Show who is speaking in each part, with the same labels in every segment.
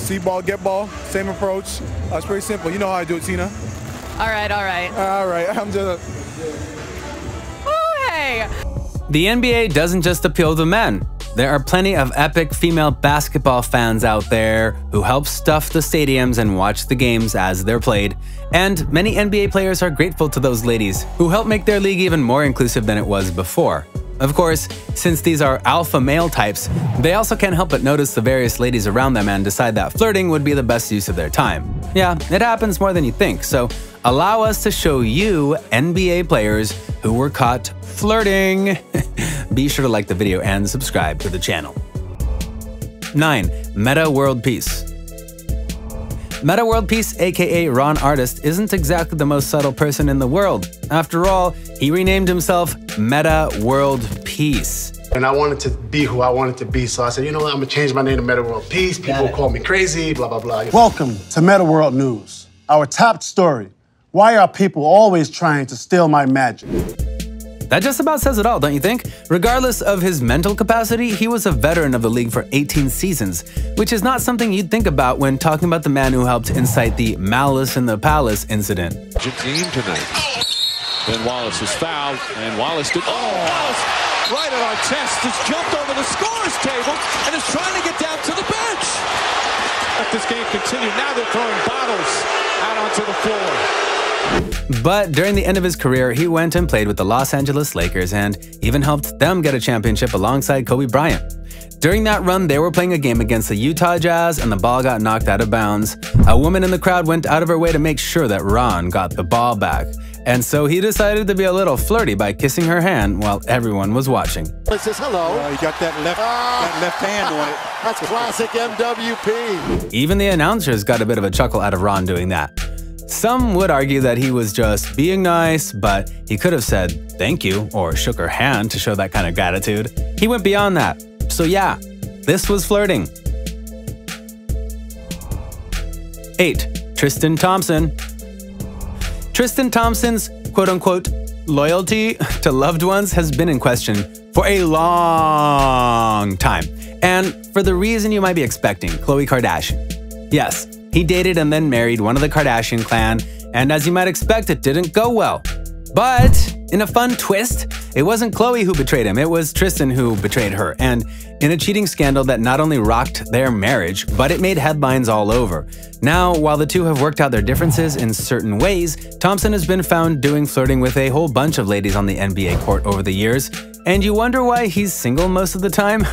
Speaker 1: See ball, get ball, same approach. It's pretty simple. You know how I do it, Tina.
Speaker 2: All right, all right.
Speaker 1: All right, I'm just...
Speaker 2: Oh, hey!
Speaker 3: The NBA doesn't just appeal to men. There are plenty of epic female basketball fans out there who help stuff the stadiums and watch the games as they're played. And many NBA players are grateful to those ladies who help make their league even more inclusive than it was before. Of course, since these are alpha male types, they also can't help but notice the various ladies around them and decide that flirting would be the best use of their time. Yeah, it happens more than you think, so allow us to show you NBA players who were caught flirting. Be sure to like the video and subscribe to the channel. 9. Meta World Peace. Meta World Peace, aka Ron Artist, isn't exactly the most subtle person in the world. After all, he renamed himself Meta World Peace.
Speaker 4: And I wanted to be who I wanted to be, so I said, you know what, I'm gonna change my name to Meta World Peace. People call me crazy, blah, blah, blah.
Speaker 5: Welcome to Meta World News. Our top story: why are people always trying to steal my magic?
Speaker 3: That just about says it all, don't you think? Regardless of his mental capacity, he was a veteran of the league for 18 seasons, which is not something you'd think about when talking about the man who helped incite the Malice in the Palace incident.
Speaker 6: Team tonight. Then Wallace is fouled, and Wallace did. Oh, Wallace right at our chest has jumped over the scorer's table and is trying to get down to the bench. Let this game continue. Now they're throwing bottles out onto the floor.
Speaker 3: But during the end of his career, he went and played with the Los Angeles Lakers and even helped them get a championship alongside Kobe Bryant. During that run, they were playing a game against the Utah Jazz and the ball got knocked out of bounds. A woman in the crowd went out of her way to make sure that Ron got the ball back. And so he decided to be a little flirty by kissing her hand while everyone was watching.
Speaker 4: It says hello.
Speaker 7: You got that left hand on it.
Speaker 4: That's classic MWP.
Speaker 3: Even the announcers got a bit of a chuckle out of Ron doing that. Some would argue that he was just being nice, but he could have said thank you or shook her hand to show that kind of gratitude. He went beyond that. So yeah, this was flirting. 8. Tristan Thompson. Tristan Thompson's quote-unquote loyalty to loved ones has been in question for a long time. And for the reason you might be expecting, Khloe Kardashian. Yes, he dated and then married one of the Kardashian clan, and as you might expect, it didn't go well. But in a fun twist, it wasn't Khloe who betrayed him, it was Tristan who betrayed her, and in a cheating scandal that not only rocked their marriage, but it made headlines all over. Now, while the two have worked out their differences in certain ways, Thompson has been found doing flirting with a whole bunch of ladies on the NBA court over the years, and you wonder why he's single most of the time?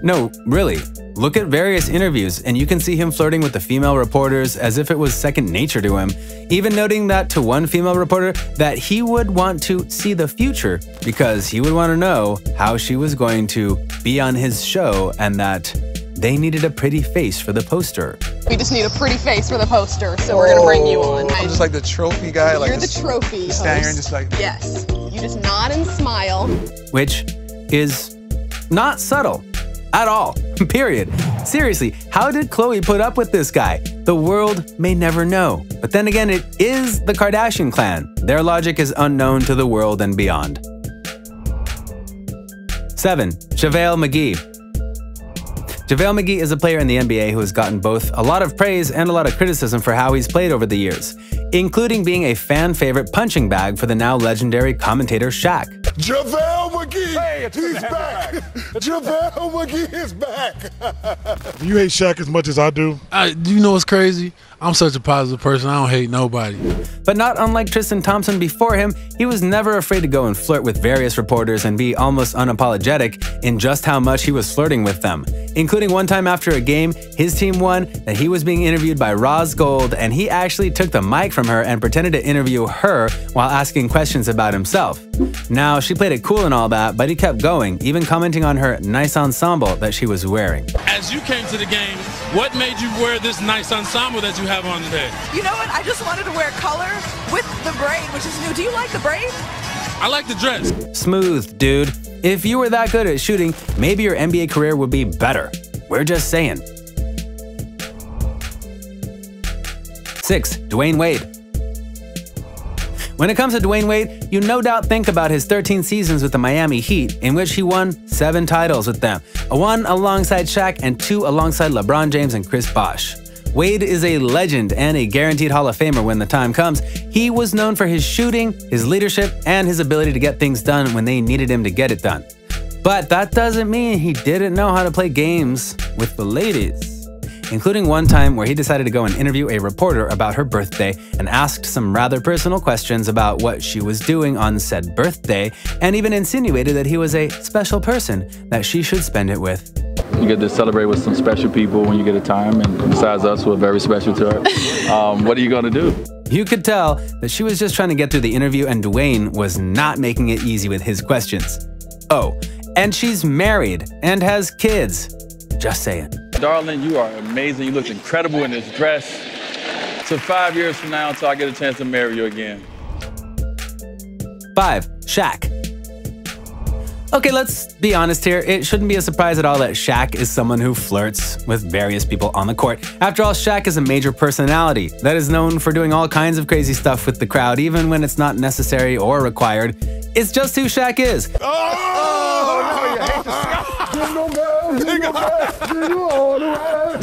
Speaker 3: No, really. Look at various interviews, and you can see him flirting with the female reporters as if it was second nature to him, even noting that to one female reporter that he would want to see the future because he would want to know how she was going to be on his show and that they needed a pretty face for the poster.
Speaker 8: We just need a pretty face for the poster, so we're gonna bring you on.
Speaker 1: I'm just like the trophy guy.
Speaker 8: You're the trophy host.
Speaker 1: Stand here and just like...
Speaker 8: Yes. You just nod and smile.
Speaker 3: Which is not subtle at all, period. Seriously, how did Khloe put up with this guy? The world may never know. But then again, it is the Kardashian clan. Their logic is unknown to the world and beyond. 7. Javale McGee. Javale McGee is a player in the NBA who has gotten both a lot of praise and a lot of criticism for how he's played over the years, including being a fan favorite punching bag for the now legendary commentator Shaq.
Speaker 1: JaVale McGee, he's back. JaVale McGee is back.
Speaker 7: You hate Shaq as much as I do.
Speaker 9: Do you know what's crazy? I'm such a positive person, I don't hate nobody.
Speaker 3: But not unlike Tristan Thompson before him, he was never afraid to go and flirt with various reporters and be almost unapologetic in just how much he was flirting with them. Including one time after a game, his team won, that he was being interviewed by Roz Gold, and he actually took the mic from her and pretended to interview her while asking questions about himself. Now, she played it cool and all that, but he kept going, even commenting on her nice ensemble that she was wearing.
Speaker 10: As you came to the game, what made you wear this nice ensemble that you have on today?
Speaker 11: You know what? I just wanted to wear color with the braid, which is new. Do you like the braid?
Speaker 10: I like the dress.
Speaker 3: Smooth, dude. If you were that good at shooting, maybe your NBA career would be better. We're just saying. 6. Dwayne Wade. When it comes to Dwayne Wade, you no doubt think about his 13 seasons with the Miami Heat, in which he won 7 titles with them, 1 alongside Shaq and 2 alongside LeBron James and Chris Bosh. Wade is a legend and a guaranteed Hall of Famer when the time comes. He was known for his shooting, his leadership, and his ability to get things done when they needed him to get it done. But that doesn't mean he didn't know how to play games with the ladies, including one time where he decided to go and interview a reporter about her birthday and asked some rather personal questions about what she was doing on said birthday, and even insinuated that he was a special person that she should spend it with.
Speaker 12: You get to celebrate with some special people when you get a time, and besides us, we're very special to her. What are you going to do?
Speaker 3: You could tell that she was just trying to get through the interview, and Dwayne was not making it easy with his questions. Oh, and she's married and has kids. Just saying.
Speaker 12: Darling, you are amazing. You look incredible in this dress. So 5 years from now until I get a chance to marry you again.
Speaker 3: 5. Shaq. Okay, let's be honest here. It shouldn't be a surprise at all that Shaq is someone who flirts with various people on the court. After all, Shaq is a major personality that is known for doing all kinds of crazy stuff with the crowd, even when it's not necessary or required. It's just who Shaq is.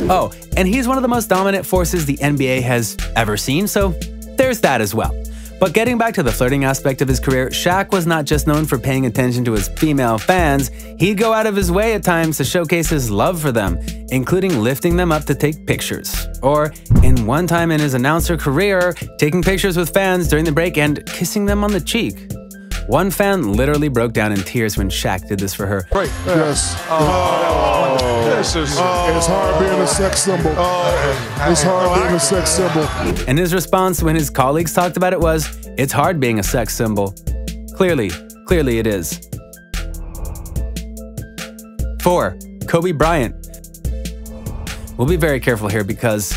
Speaker 3: Oh, and he's one of the most dominant forces the NBA has ever seen, so there's that as well. But getting back to the flirting aspect of his career, Shaq was not just known for paying attention to his female fans. He'd go out of his way at times to showcase his love for them, including lifting them up to take pictures. Or, in one time in his announcer career, taking pictures with fans during the break and kissing them on the cheek. One fan literally broke down in tears when Shaq did this for her.
Speaker 1: Right. Yes. It's hard being a sex symbol. It's hard being a sex symbol.
Speaker 3: And his response when his colleagues talked about it was, "It's hard being a sex symbol." Clearly it is. 4. Kobe Bryant. We'll be very careful here because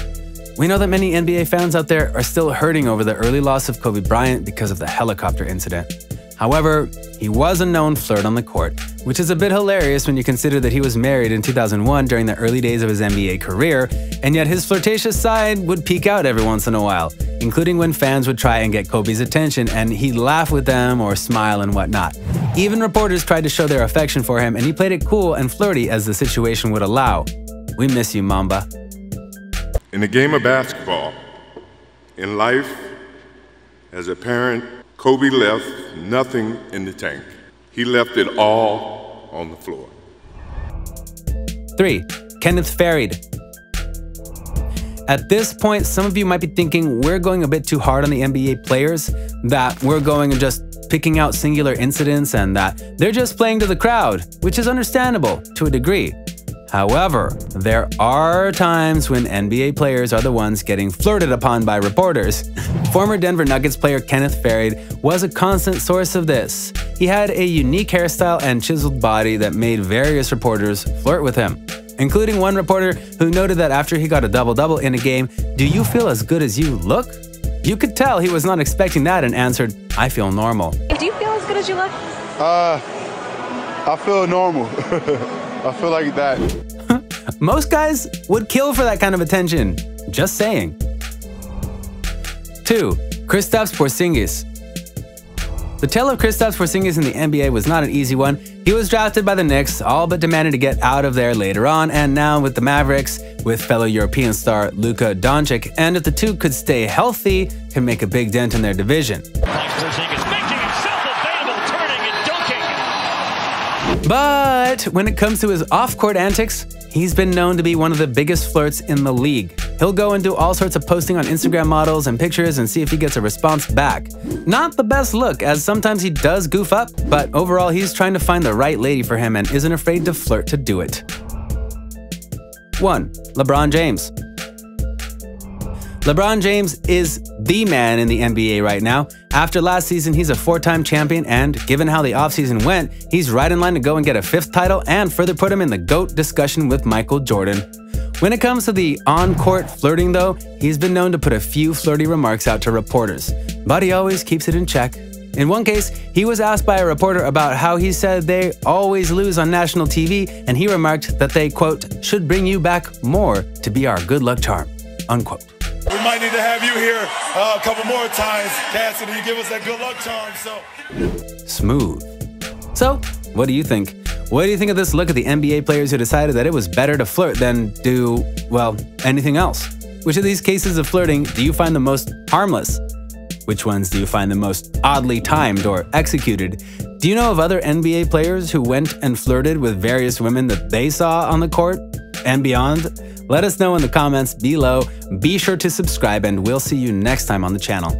Speaker 3: we know that many NBA fans out there are still hurting over the early loss of Kobe Bryant because of the helicopter incident. However, he was a known flirt on the court, which is a bit hilarious when you consider that he was married in 2001 during the early days of his NBA career, and yet his flirtatious side would peek out every once in a while, including when fans would try and get Kobe's attention and he'd laugh with them or smile and whatnot. Even reporters tried to show their affection for him, and he played it cool and flirty as the situation would allow. We miss you, Mamba.
Speaker 13: In the game of basketball, in life, as a parent, Kobe left nothing in the tank. He left it all on the floor.
Speaker 3: 3. Kenneth Faried. At this point, some of you might be thinking we're going a bit too hard on the NBA players, that we're going and just picking out singular incidents and that they're just playing to the crowd, which is understandable to a degree. However, there are times when NBA players are the ones getting flirted upon by reporters. Former Denver Nuggets player Kenneth Faried was a constant source of this. He had a unique hairstyle and chiseled body that made various reporters flirt with him, including one reporter who noted that after he got a double-double in a game, "Do you feel as good as you look?" You could tell he was not expecting that and answered, "I feel normal."
Speaker 8: Do you feel as good as you look?
Speaker 14: I feel normal. I feel like that.
Speaker 3: Most guys would kill for that kind of attention. Just saying. 2. Kristaps Porzingis. The tale of Kristaps Porzingis in the NBA was not an easy one. He was drafted by the Knicks, all but demanded to get out of there later on, and now with the Mavericks, with fellow European star Luka Doncic, and if the two could stay healthy, can make a big dent in their division. But when it comes to his off-court antics, he's been known to be one of the biggest flirts in the league. He'll go and do all sorts of posting on Instagram models and pictures and see if he gets a response back. Not the best look, as sometimes he does goof up, but overall he's trying to find the right lady for him and isn't afraid to flirt to do it. 1. LeBron James. LeBron James is the man in the NBA right now. After last season, he's a 4-time champion, and given how the offseason went, he's right in line to go and get a 5th title and further put him in the GOAT discussion with Michael Jordan. When it comes to the on-court flirting though, he's been known to put a few flirty remarks out to reporters, but he always keeps it in check. In one case, he was asked by a reporter about how he said they always lose on national TV, and he remarked that they, quote, "should bring you back more to be our good luck charm," unquote.
Speaker 1: We might need to have you here a couple more times, Cassidy. Give us that good luck charm.
Speaker 3: Smooth. So, what do you think? What do you think of this look at the NBA players who decided that it was better to flirt than do, well, anything else? Which of these cases of flirting do you find the most harmless? Which ones do you find the most oddly timed or executed? Do you know of other NBA players who went and flirted with various women that they saw on the court and beyond? Let us know in the comments below. Be sure to subscribe, and we'll see you next time on the channel.